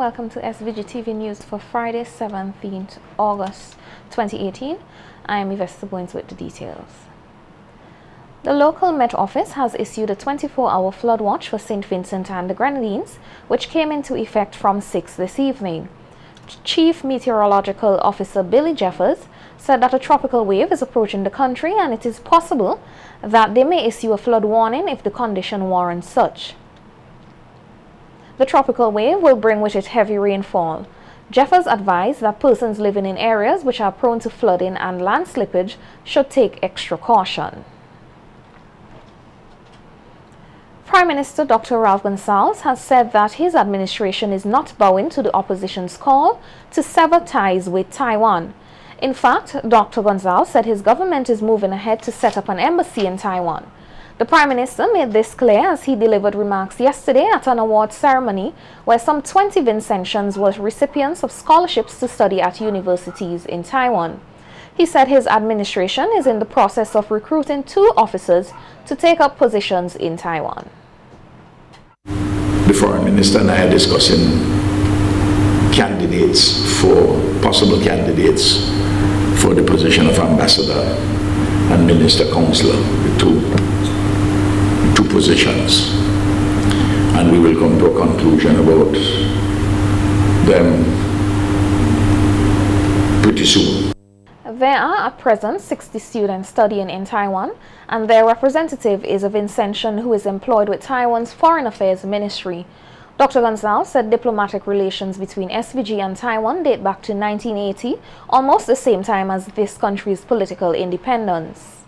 welcome to SVG-TV News for Friday, 17th August 2018. I am Yvette Boynes with the details. The local Met Office has issued a 24-hour flood watch for St. Vincent and the Grenadines, which came into effect from 6 this evening. Chief Meteorological Officer Billy Jeffers said that a tropical wave is approaching the country and it is possible that they may issue a flood warning if the condition warrants such. The tropical wave will bring with it heavy rainfall. Jeffers advised that persons living in areas which are prone to flooding and land slippage should take extra caution. Prime Minister Dr. Ralph Gonsalves has said that his administration is not bowing to the opposition's call to sever ties with Taiwan. In fact, Dr. Gonsalves said his government is moving ahead to set up an embassy in Taiwan. The Prime Minister made this clear as he delivered remarks yesterday at an award ceremony where some 20 Vincentians were recipients of scholarships to study at universities in Taiwan. He said his administration is in the process of recruiting 2 officers to take up positions in Taiwan. The Foreign Minister and I are discussing possible candidates for the position of Ambassador and Minister Counselor, the two positions, and we will come to a conclusion about them pretty soon. There are at present 60 students studying in Taiwan, and their representative is a Vincentian who is employed with Taiwan's Foreign Affairs Ministry. Dr. Gonsalves said diplomatic relations between SVG and Taiwan date back to 1980, almost the same time as this country's political independence.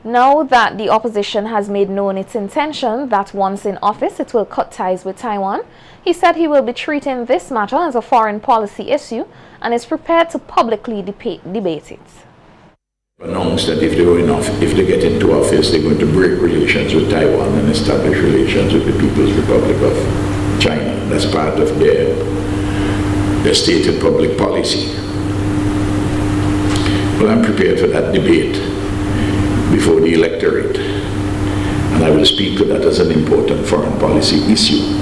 Now that the opposition has made known its intention that once in office it will cut ties with Taiwan, he said he will be treating this matter as a foreign policy issue and is prepared to publicly debate it. Announced that if they get into office, they're going to break relations with Taiwan and establish relations with the People's Republic of China. That's part of their stated public policy. Well, I'm prepared for that debate before the electorate, and I will speak to that as an important foreign policy issue.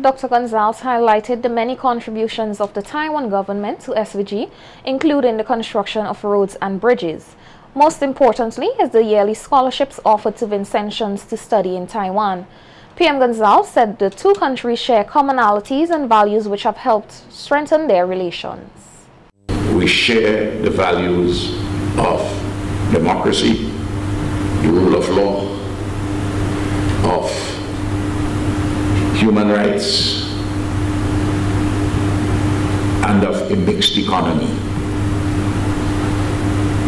Dr. Gonsalves highlighted the many contributions of the Taiwan government to SVG, including the construction of roads and bridges. Most importantly is the yearly scholarships offered to Vincentians to study in Taiwan. PM Gonsalves said the two countries share commonalities and values which have helped strengthen their relations. We share the values of democracy, the rule of law, of human rights, and of a mixed economy.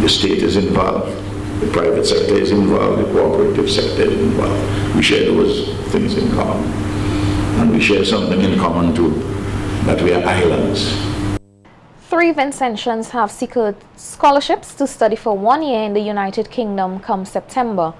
The state is involved, the private sector is involved, the cooperative sector is involved. We share those things in common. And we share something in common too, that we are islands. 3 Vincentians have secured scholarships to study for 1 year in the United Kingdom come September.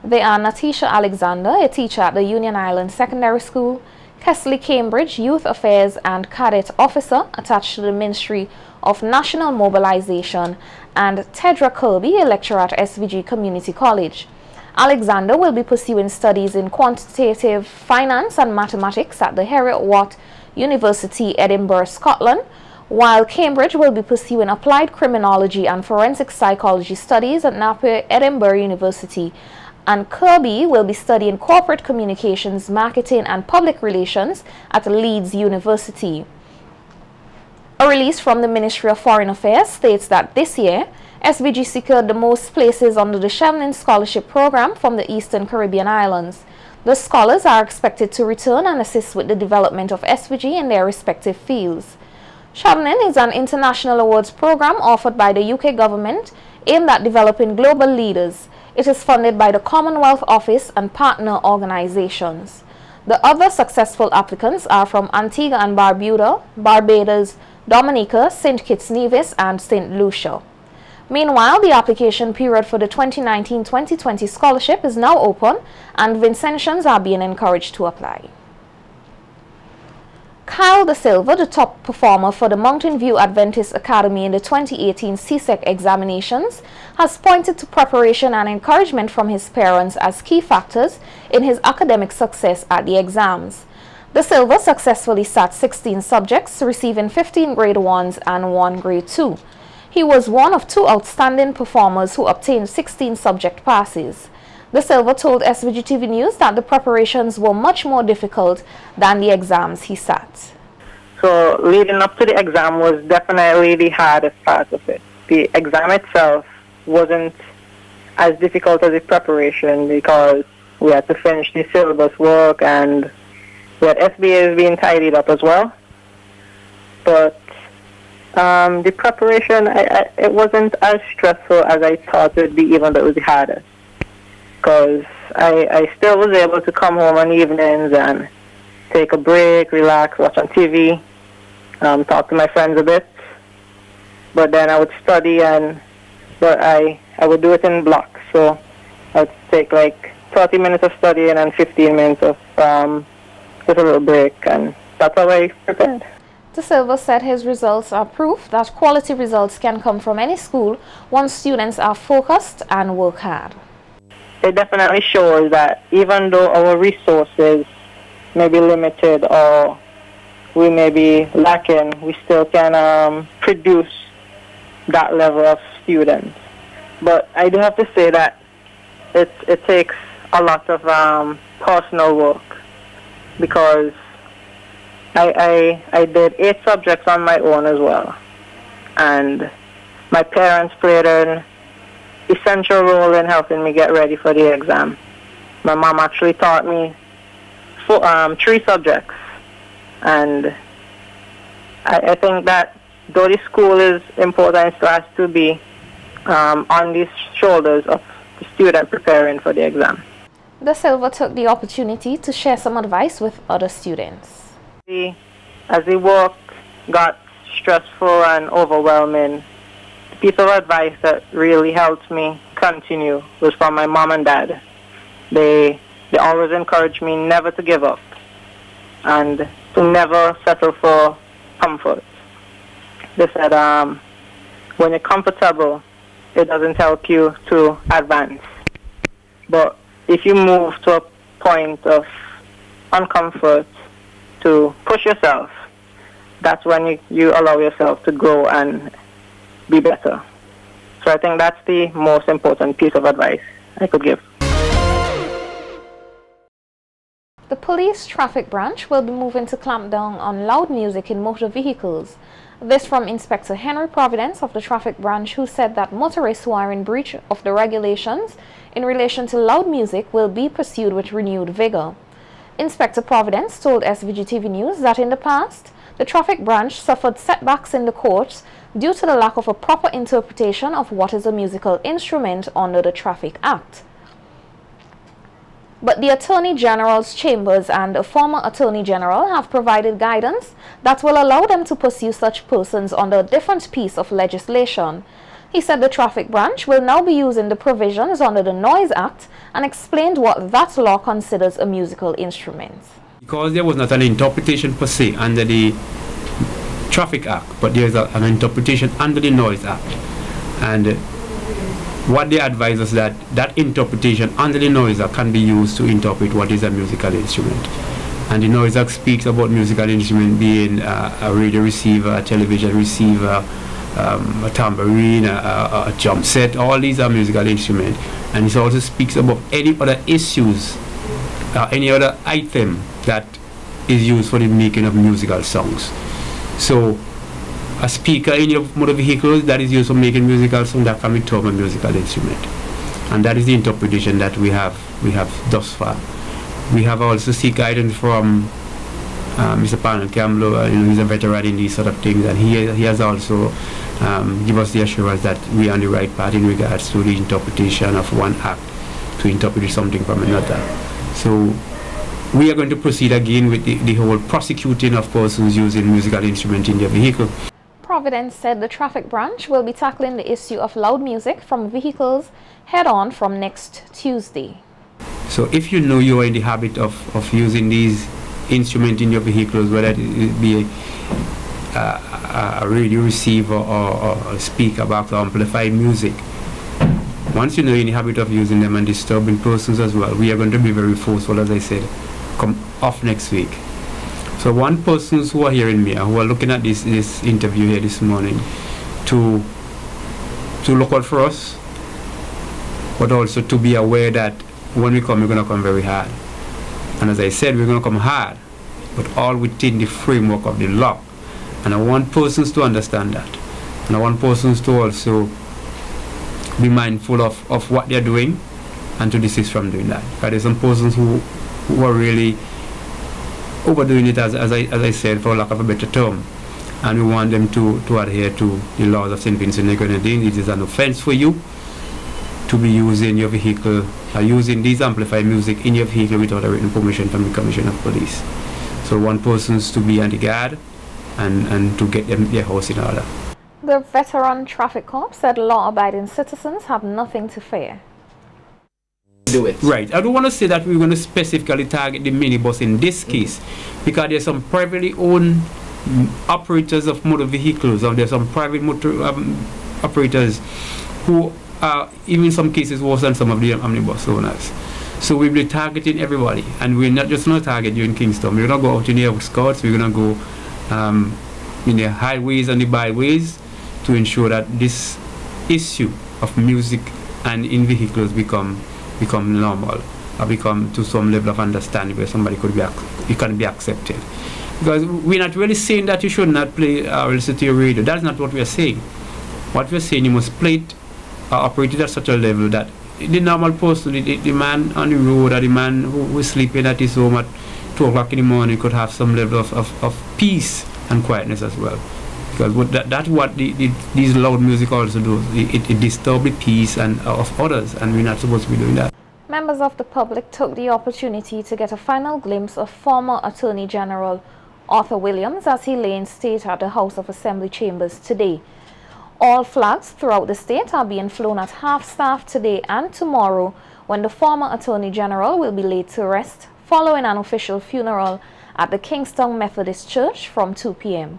They are Natisha Alexander, a teacher at the Union Island Secondary School, Kesley Cambridge, Youth Affairs and Cadet Officer attached to the Ministry of National Mobilization, and Tedra Kirby, a lecturer at SVG Community College. Alexander will be pursuing studies in quantitative finance and mathematics at the Heriot-Watt University, Edinburgh, Scotland, while Cambridge will be pursuing applied criminology and forensic psychology studies at Napier, Edinburgh University, and Kirby will be studying corporate communications, marketing and public relations at Leeds University. A release from the Ministry of Foreign Affairs states that this year, SVG secured the most places under the Chevening Scholarship Program from the Eastern Caribbean Islands. The scholars are expected to return and assist with the development of SVG in their respective fields. Chevening is an international awards program offered by the UK government aimed at developing global leaders. It is funded by the Commonwealth Office and partner organizations. The other successful applicants are from Antigua and Barbuda, Barbados, Dominica, St. Kitts Nevis and St. Lucia. Meanwhile, the application period for the 2019-2020 scholarship is now open and Vincentians are being encouraged to apply. Kyle De Silva, the top performer for the Mountain View Adventist Academy in the 2018 CSEC examinations, has pointed to preparation and encouragement from his parents as key factors in his academic success at the exams. De Silva successfully sat 16 subjects, receiving 15 grade 1s and 1 grade 2. He was one of 2 outstanding performers who obtained 16 subject passes. De Silva told SVG-TV News that the preparations were much more difficult than the exams he sat. So leading up to the exam was definitely the hardest part of it. The exam itself wasn't as difficult as the preparation because we had to finish the syllabus work and we had SBAs being tidied up as well. But the preparation, it wasn't as stressful as I thought it would be, even though it was the hardest. Because I still was able to come home on evenings and take a break, relax, watch on TV, talk to my friends a bit. But then I would study, but I would do it in blocks. So I would take like 30 minutes of studying and 15 minutes of just a little break, and that's how I prepared. De Silva said his results are proof that quality results can come from any school once students are focused and work hard. It definitely shows that even though our resources may be limited or we may be lacking, we still can produce that level of students. But I do have to say that it takes a lot of personal work, because I did 8 subjects on my own as well, and my parents played an essential role in helping me get ready for the exam. My mom actually taught me 3 subjects, and I think that though the school is important, it still has to be on the shoulders of the student preparing for the exam. De Silva took the opportunity to share some advice with other students. As the work got stressful and overwhelming, the piece of advice that really helped me continue was from my mom and dad. They always encouraged me never to give up and to never settle for comfort. They said, when you're comfortable, it doesn't help you to advance. But if you move to a point of uncomfort to push yourself, that's when you allow yourself to grow and be better. So I think that's the most important piece of advice I could give. The police traffic branch will be moving to clamp down on loud music in motor vehicles. This from Inspector Henry Providence of the traffic branch, who said that motorists who are in breach of the regulations in relation to loud music will be pursued with renewed vigor. Inspector Providence told SVG-TV News that in the past, the traffic branch suffered setbacks in the courts due to the lack of a proper interpretation of what is a musical instrument under the Traffic Act. But the Attorney General's chambers and a former Attorney General have provided guidance that will allow them to pursue such persons under a different piece of legislation. He said the traffic branch will now be using the provisions under the Noise Act and explained what that law considers a musical instrument. Because there was not an interpretation per se under the Traffic Act, but there is an interpretation under the Noise Act. And what they advise us that that interpretation under the Noise Act can be used to interpret what is a musical instrument. And the Noise Act speaks about musical instrument being a radio receiver, a television receiver, a tambourine, a drum set. All these are musical instruments. And it also speaks about any other issues, any other item that is used for the making of musical songs. So a speaker in your motor vehicle that is used for making musical songs, that can be termed a musical instrument. And that is the interpretation that we have thus far. We have also seek guidance from Mr. Panel Campbell. He's a veteran in these sort of things, and he has also given us the assurance that we are on the right path in regards to the interpretation of one act to interpret something from another. So we are going to proceed again with the whole prosecuting of persons using musical instruments in their vehicle. Providence said the traffic branch will be tackling the issue of loud music from vehicles head-on from next Tuesday. So if you know you are in the habit of using these instruments in your vehicles, whether it be a radio receiver or a speaker back to amplify music, once you know you're in the habit of using them and disturbing persons as well, we are going to be very forceful, as I said, come off next week. So one persons who are hearing me, who are looking at this interview here this morning, to look out for us, but also to be aware that when we come, we're going to come very hard. And as I said, we're going to come hard, but all within the framework of the law. And I want persons to understand that. And I want persons to also be mindful of what they're doing and to desist from doing that. Because there's some persons who are really overdoing it, as I said, for lack of a better term. And we want them to adhere to the laws of St. Vincent and the Grenadines. It is an offense for you to be using your vehicle, using these amplified music in your vehicle without a written permission from the Commission of Police. So one person's to be on the guard and to get their house in order. The veteran traffic corps said law-abiding citizens have nothing to fear. Do it. Right. I don't want to say that we're going to specifically target the minibus in this case, because there's some privately owned operators of motor vehicles, or there's some private motor operators who are, even in some cases, worse than some of the omnibus owners. So we'll be targeting everybody, and we're not just going to target you in Kingston. We're going to go out in the outskirts. We're going to go in the highways and the byways to ensure that this issue of music and in vehicles become normal, or become to some level of understanding where somebody it can be accepted. Because we're not really saying that you should not play or listen to your radio. That's not what we are saying. What we're saying, you must play it or operate it at such a level that the normal person, the man on the road, or the man who is sleeping at his home at 2 o'clock in the morning could have some level of peace and quietness as well. Because that's what these loud music also do. It disturbs the peace of others, and we're not supposed to be doing that. Members of the public took the opportunity to get a final glimpse of former Attorney General Arthur Williams as he lay in state at the House of Assembly chambers today. All flags throughout the state are being flown at half-staff today and tomorrow, when the former Attorney General will be laid to rest following an official funeral at the Kingston Methodist Church from 2 p.m.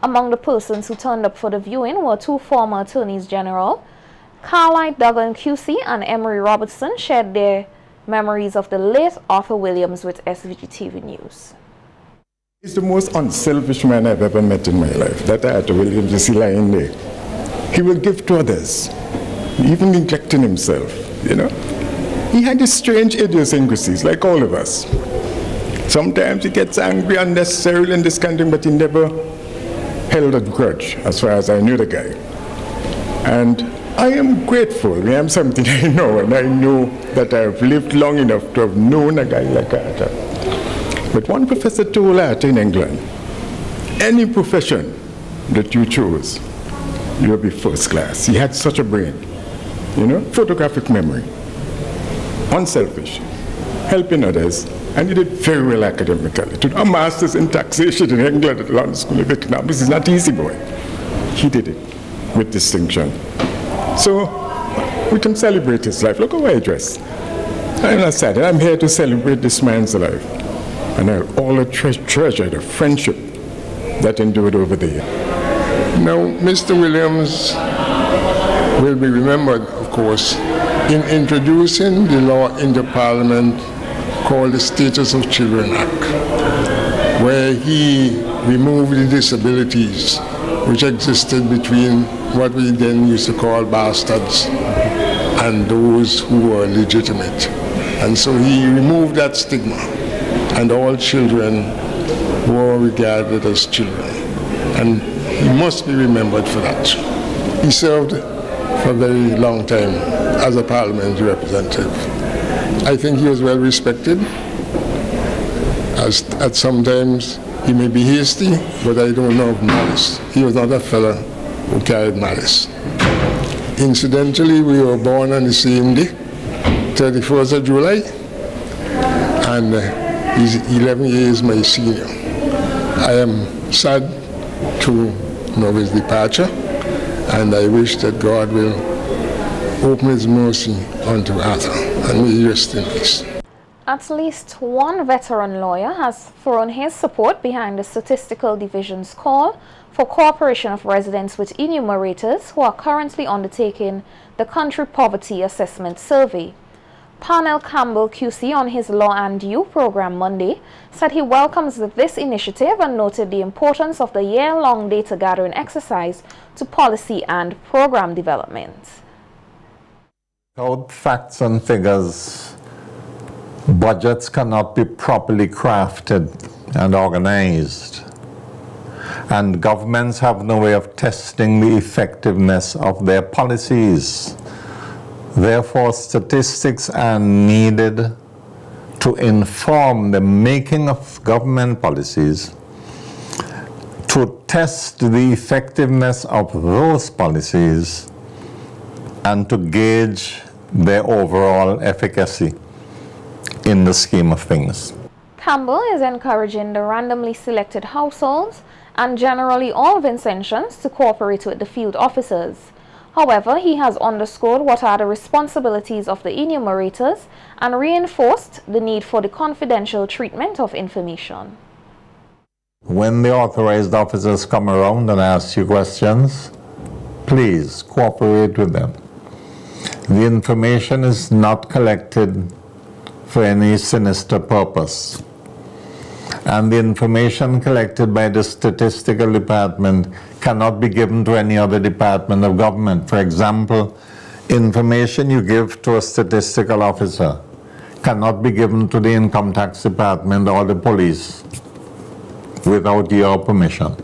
Among the persons who turned up for the viewing were 2 former Attorneys General. Carlyle Duggan QC and Emery Robertson shared their memories of the late Arthur Williams with SVG-TV News. He's the most unselfish man I've ever met in my life. That Arthur Williams, you see lying there. He will give to others, even neglecting himself, you know. He had these strange idiosyncrasies, like all of us. Sometimes he gets angry unnecessarily and this kind of thing, but he never held a grudge, as far as I knew the guy. And I am grateful. I am something I know, and I know that I've lived long enough to have known a guy like Arthur. But one professor told Arthur in England, any profession that you chose, you'll be first class. He had such a brain, you know, photographic memory, unselfish, helping others, and he did very well academically. To a master's in taxation in England at the London School of Economics is not easy, boy. He did it with distinction. So we can celebrate his life. Look how I dress. I'm not sad. I'm here to celebrate this man's life. And I'll always treasure the friendship that endured over there. Now, Mr. Williams will be remembered, of course, in introducing the law into Parliament called the Status of Children Act, where he removed the disabilities which existed between what we then used to call bastards and those who were legitimate. And so he removed that stigma, and all children were regarded as children. And he must be remembered for that. He served for a very long time as a parliamentary representative. I think he was well respected. At sometimes he may be hasty, but I don't know of malice. He was not a fellow who carried malice. Incidentally, we were born on the same day, 31st of July, and he's 11 years my senior. I am sad to know his departure, and I wish that God will open his mercy unto Arthur, and may he rest in peace. At least one veteran lawyer has thrown his support behind the Statistical Division's call for cooperation of residents with enumerators who are currently undertaking the Country Poverty Assessment Survey. Parnell Campbell QC on his Law and You program Monday said he welcomes this initiative and noted the importance of the year-long data gathering exercise to policy and program development. Without facts and figures, budgets cannot be properly crafted and organized. And governments have no way of testing the effectiveness of their policies. Therefore, statistics are needed to inform the making of government policies, to test the effectiveness of those policies, and to gauge their overall efficacy in the scheme of things. Campbell is encouraging the randomly selected households and generally all Vincentians to cooperate with the field officers. However, he has underscored what are the responsibilities of the enumerators and reinforced the need for the confidential treatment of information. When the authorized officers come around and ask you questions, please cooperate with them. The information is not collected for any sinister purpose. And the information collected by the statistical department cannot be given to any other department of government. For example, information you give to a statistical officer cannot be given to the income tax department or the police without your permission.